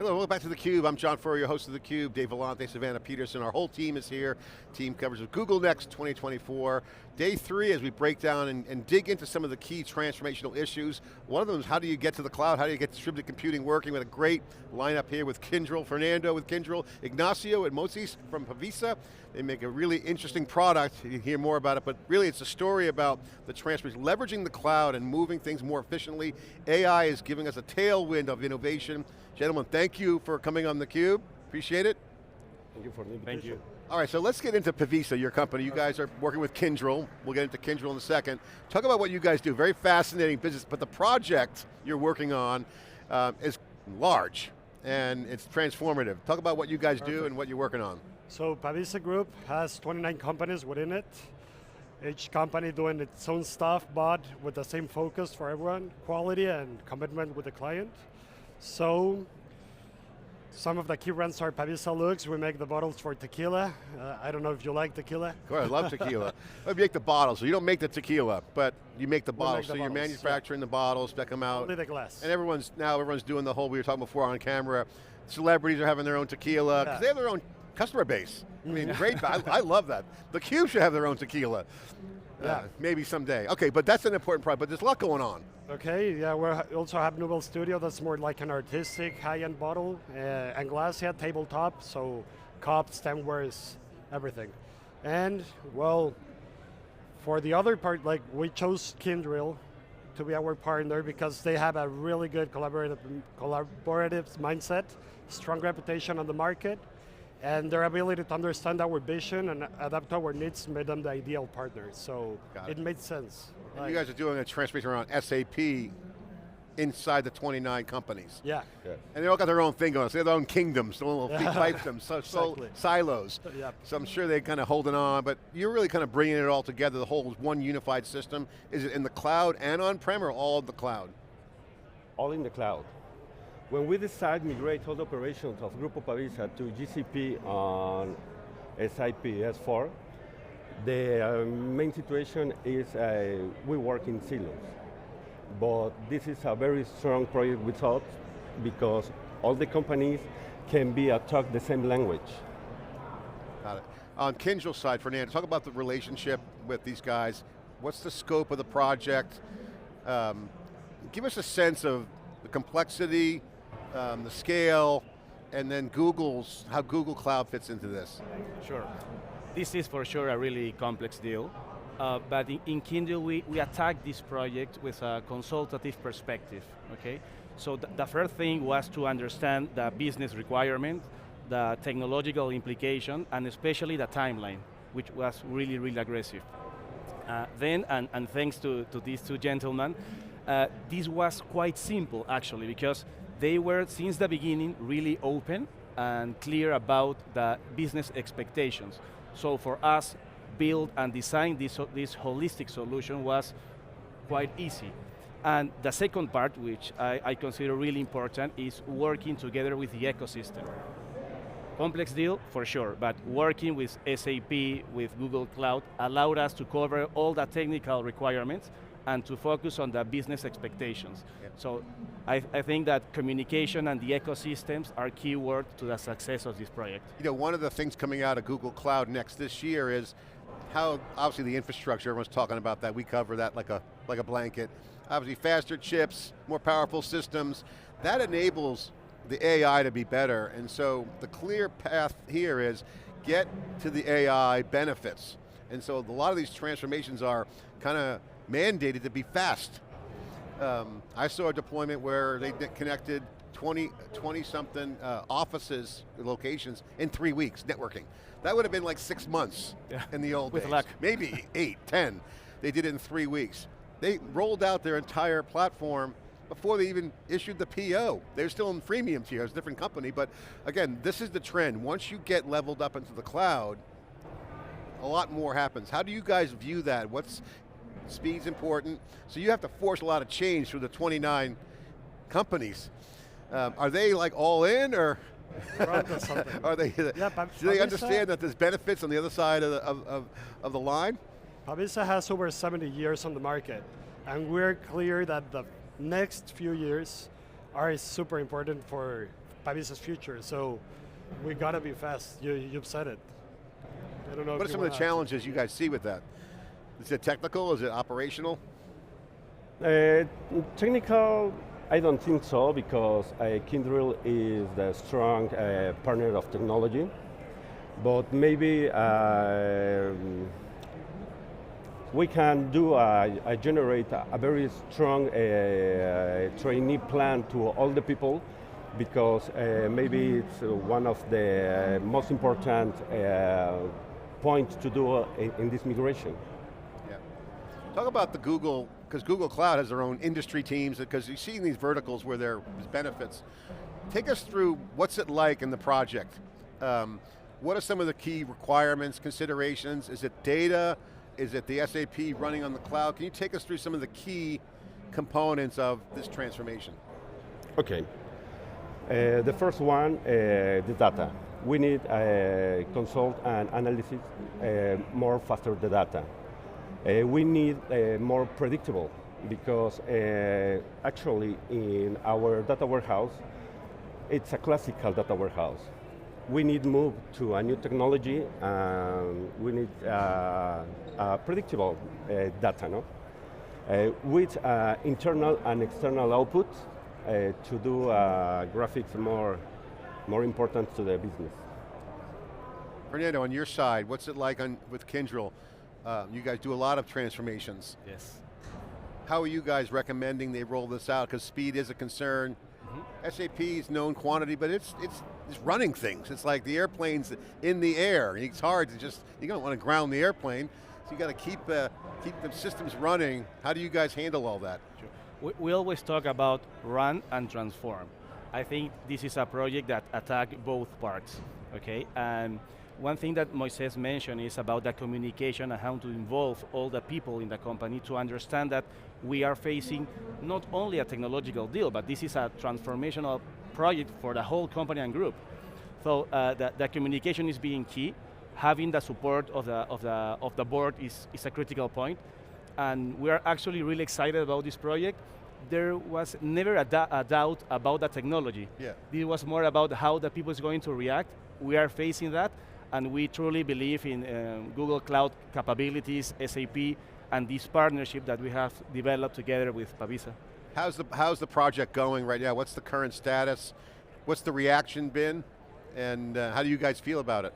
Hello, welcome back to theCUBE. I'm John Furrier, host of theCUBE. Dave Vellante, Savannah Peterson, our whole team is here. Team coverage of Google Next 2024. Day 3 as we break down and dig into some of the key transformational issues. One of them is how do you get to the cloud? How do you get distributed computing working? With a great lineup here with Kyndryl, Fernando with Kyndryl, Ignacio and Moises from Pavisa. They make a really interesting product. You can hear more about it, but really it's a story about the transformation, leveraging the cloud and moving things more efficiently. AI is giving us a tailwind of innovation. Gentlemen, thank you for coming on theCUBE. Appreciate it. Thank you for the invitation. Thank you. All right, so let's get into Pavisa, your company. You guys are working with Kyndryl. We'll get into Kyndryl in a second. Talk about what you guys do. Very fascinating business, but the project you're working on is large and it's transformative. Talk about what you guys do and what you're working on. So Pavisa Group has 29 companies within it. Each company doing its own stuff, but with the same focus for everyone, quality and commitment with the client. So, some of the key brands are Pavisa Lux. We make the bottles for tequila. I don't know if you like tequila. Of course, I love tequila. You make the bottles, so you don't make the tequila, but you make the bottles. So you're manufacturing the bottles, spec them out. Only the glass. And everyone's doing the whole, we were talking before on camera, celebrities are having their own tequila, because they have their own customer base. I mean, great, I love that. theCUBE should have their own tequila. Maybe someday. Okay, but that's an important part, but there's a lot going on. Okay, yeah, we also have Nouvelle Studio, that's more like an artistic high-end bottle, and glass, yeah, tabletop, so cups, stemwares, everything. And, well, for the other part, like, we chose Kyndryl to be our partner because they have a really good collaborative mindset, strong reputation on the market, and their ability to understand our vision and adapt to our needs made them the ideal partner. So it made sense. And you guys are doing a transformation around SAP inside the 29 companies. Yeah. And they all got their own thing going on. So they have their own kingdoms, their little fiefdoms, Exactly. silos. Yep. So I'm sure they're kind of holding on, but you're really kind of bringing it all together, the whole one unified system. Is it in the cloud and on-prem or all of the cloud? All in the cloud. When we decide to migrate all the operations of Grupo Pavisa to GCP on SAP S4, the main situation is we work in silos. But this is a very strong project with us because all the companies can talk the same language. Got it. On Kyndryl's side, Fernando, talk about the relationship with these guys. What's the scope of the project? Give us a sense of the complexity, the scale, and then how Google Cloud fits into this. Sure. This is for sure a really complex deal, but in Kyndryl we attacked this project with a consultative perspective, okay? So the first thing was to understand the business requirement, the technological implication, and especially the timeline, which was really, really aggressive. Then, and thanks to these two gentlemen, this was quite simple actually, because they were, since the beginning, really open and clear about the business expectations. So for us, build and design this holistic solution was quite easy. And the second part, which I consider really important, is working together with the ecosystem. Complex deal, for sure, but working with SAP, with Google Cloud, allowed us to cover all the technical requirements and to focus on the business expectations. Yep. So I think that communication and the ecosystems are key words to the success of this project. You know, one of the things coming out of Google Cloud Next this year is how, obviously the infrastructure, everyone's talking about that, we cover that like a blanket. Obviously faster chips, more powerful systems, that enables the AI to be better, and so the clear path here is get to the AI benefits. And so a lot of these transformations are kind of mandated to be fast. I saw a deployment where they connected 20-something offices, locations in 3 weeks, networking. That would have been like 6 months in the old days. With luck. Maybe 8, 10. They did it in 3 weeks. They rolled out their entire platform before they even issued the PO. They're still in freemium tier, it's a different company, but again, this is the trend. Once you get leveled up into the cloud, a lot more happens. How do you guys view that? Speed's important, so you have to force a lot of change through the 29 companies. Are they like all in, or are they? Do they understand that there's benefits on the other side of the line? Pavisa has over 70 years on the market, and we're clear that the next few years are super important for Pavisa's future. So we gotta be fast. You've said it. I don't know. What are some of the challenges you guys see with that? Is it technical? Is it operational? Technical, I don't think so, because Kyndryl is the strong partner of technology. But maybe we can generate a very strong trainee plan to all the people, because maybe it's one of the most important points to do in this migration. Yeah. Talk about the Google, because Google Cloud has their own industry teams, because you see these verticals where there's benefits. Take us through what's it like in the project. What are some of the key requirements, considerations? Is it data? Is it the SAP running on the cloud? Can you take us through some of the key components of this transformation? Okay. The first one, the data. We need consult and analysis more faster the data. We need more predictable, because actually in our data warehouse, it's a classical data warehouse. We need move to a new technology, and we need predictable data, no? With internal and external output to do graphics more important to the business. Fernando, on your side, what's it like with Kyndryl? You guys do a lot of transformations. Yes. How are you guys recommending they roll this out? Because speed is a concern. SAP is known quantity, but it's running things. It's like the airplane's in the air. It's hard to you don't want to ground the airplane, so you got to keep the systems running. How do you guys handle all that? Sure. We always talk about run and transform. I think this is a project that attacks both parts, okay? And one thing that Moises mentioned is about the communication and how to involve all the people in the company to understand that we are facing not only a technological deal, but this is a transformational project for the whole company and group. So the communication is being key. Having the support of the board is a critical point. And we are actually really excited about this project. There was never a doubt about the technology. Yeah. It was more about how the people is going to react. We are facing that, and we truly believe in Google Cloud capabilities, SAP, and this partnership that we have developed together with Pavisa. How's the project going right now? What's the current status? What's the reaction been? And how do you guys feel about it?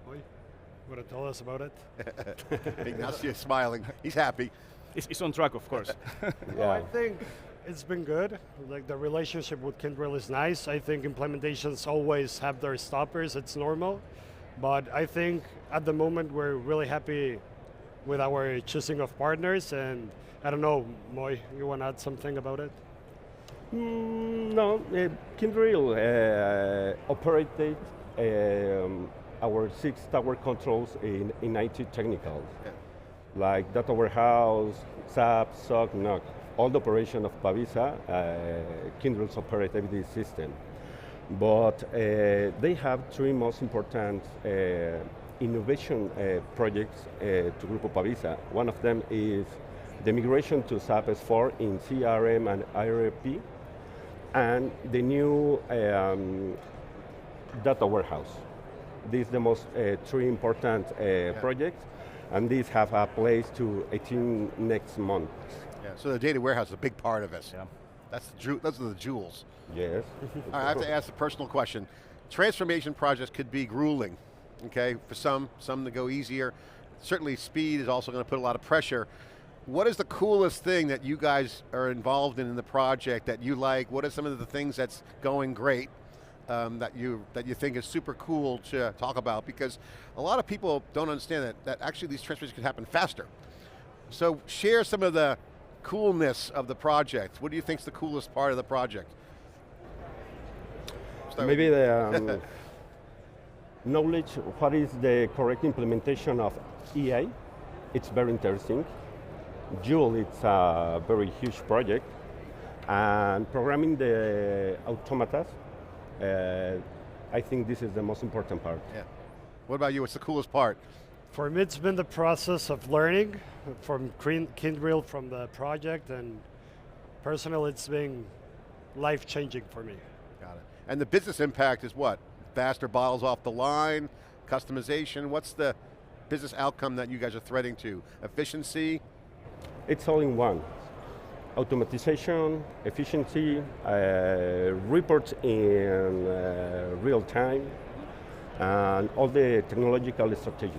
Want to tell us about it? Ignacio's smiling. He's happy. It's on track, of course. Yeah. Well, I think it's been good. Like, the relationship with Kyndryl is nice. I think implementations always have their stoppers. It's normal. But I think at the moment we're really happy with our choosing of partners, and I don't know, Moy, you want to add something about it? No, Kyndryl operated our 6 tower controls in IT technicals, like data warehouse, SAP, SOC, NOC. All the operation of Pavisa, Kyndryl's operated this system. But they have 3 most important innovation projects to Grupo Pavisa. One of them is the migration to SAP S4 in CRM and ERP, and the new data warehouse. These are the most 3 important projects, and these have a place to 18 next month. Yeah, so the data warehouse is a big part of this. Yeah. Those are the jewels. Yes. All right, I have to ask a personal question. Transformation projects could be grueling, okay? For some to go easier. Certainly speed is also going to put a lot of pressure. What is the coolest thing that you guys are involved in the project that you like? What are some of the things that's going great that you think is super cool to talk about? Because a lot of people don't understand that actually these transformations could happen faster. So share some of the coolness of the project. What do you think is the coolest part of the project? Maybe the knowledge, what is the correct implementation of EA? It's very interesting. Joule, it's a very huge project. And programming the automatas, I think this is the most important part. Yeah. What about you? What's the coolest part? For me, it's been the process of learning from Kyndryl, from the project, and personally, it's been life-changing for me. Got it. And the business impact is what? Faster bottles off the line, customization, what's the business outcome that you guys are threading to? Efficiency? It's all in one. Automatization, efficiency, reports in real time, and all the technological strategy.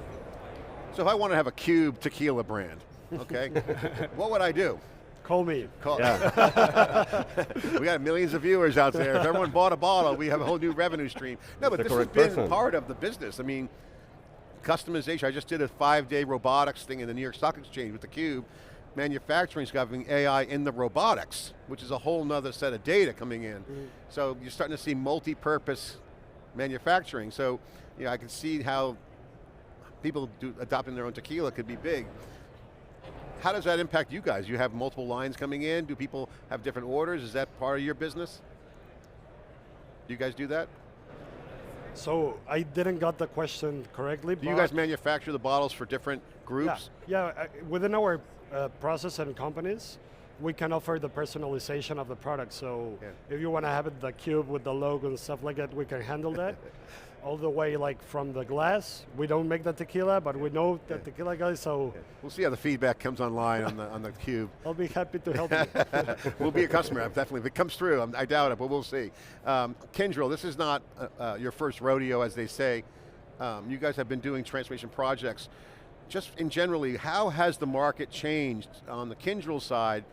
So if I want to have a Cube tequila brand, okay, what would I do? Call me. Yeah. We got millions of viewers out there. If everyone bought a bottle, we have a whole new revenue stream. No, but this has been part of the business. I mean, customization. I just did a 5-day robotics thing in the New York Stock Exchange with the Cube. Manufacturing's having AI in the robotics, which is a whole nother set of data coming in. So you're starting to see multi-purpose manufacturing. So I can see how people adopting their own tequila could be big. How does that impact you guys? You have multiple lines coming in. Do people have different orders? Is that part of your business? Do you guys do that? So I didn't got the question correctly. Do you guys manufacture the bottles for different groups? Yeah, within our process and companies, we can offer the personalization of the product. So if you want to have the cube with the logo and stuff like that, we can handle that. All the way like from the glass. We don't make the tequila, but we know the tequila guys, so. We'll see how the feedback comes online on the Cube. I'll be happy to help you. We'll be a customer, definitely. If it comes through, I doubt it, but we'll see. Kyndryl, this is not your first rodeo, as they say. You guys have been doing transformation projects. Just in generally, how has the market changed on the Kyndryl side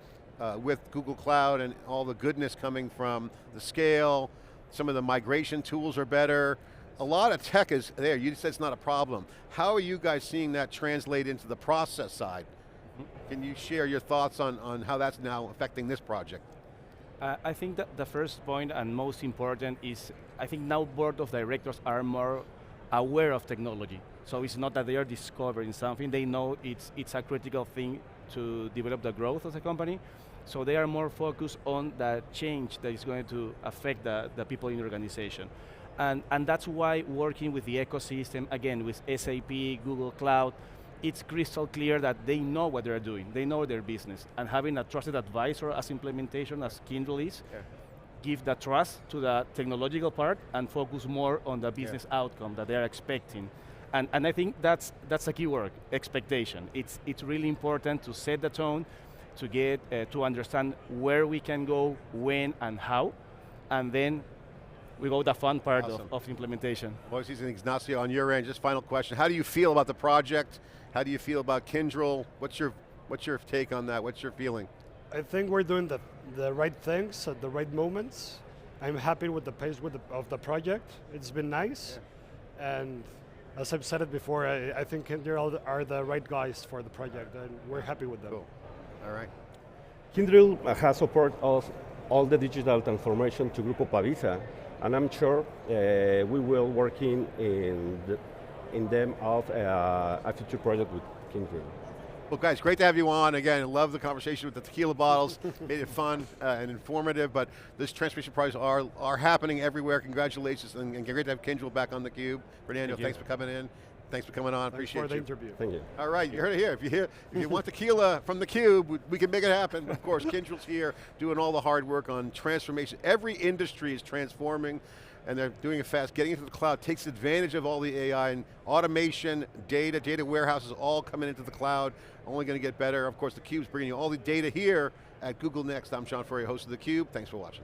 with Google Cloud and all the goodness coming from the scale, some of the migration tools are better, a lot of tech is there. You said it's not a problem. How are you guys seeing that translate into the process side? Can you share your thoughts on how that's now affecting this project? I think that the first point and most important is, I think now board of directors are more aware of technology. So it's not that they are discovering something, they know it's a critical thing to develop the growth of the company. So they are more focused on the change that is going to affect the people in the organization. And that's why working with the ecosystem, again, with SAP, Google Cloud, it's crystal clear that they know what they're doing. They know their business. And having a trusted advisor as implementation, as Kyndryl is, give the trust to the technological part and focus more on the business outcome that they're expecting. And I think that's a key word, expectation. It's really important to set the tone, to get, to understand where we can go, when and how, and then we go the fun part of implementation. Moises and Ignacio, on your end, just final question. How do you feel about the project? How do you feel about Kyndryl? What's your take on that? What's your feeling? I think we're doing the right things at the right moments. I'm happy with the pace of the project. It's been nice. And as I've said it before, I think Kyndryl are the right guys for the project, and we're happy with them. Cool. All right. Kyndryl has supported all the digital transformation to Grupo Pavisa, and I'm sure we will working in them of a future project with Kyndryl. Well guys, great to have you on. Again, I love the conversation with the tequila bottles. Made it fun and informative, but this transformation projects are happening everywhere. Congratulations, and great to have Kyndryl back on theCUBE. Fernando, thanks for coming in. Thanks for coming on, appreciate you. Thanks for the interview. Thank you. All right, you heard it here. If you want tequila from theCUBE, we can make it happen. Of course, Kyndryl's here doing all the hard work on transformation. Every industry is transforming, and they're doing it fast. Getting into the cloud takes advantage of all the AI and automation, data warehouses all coming into the cloud, only going to get better. Of course, theCUBE's bringing you all the data here at Google Next. I'm Sean Furrier, host of theCUBE. Thanks for watching.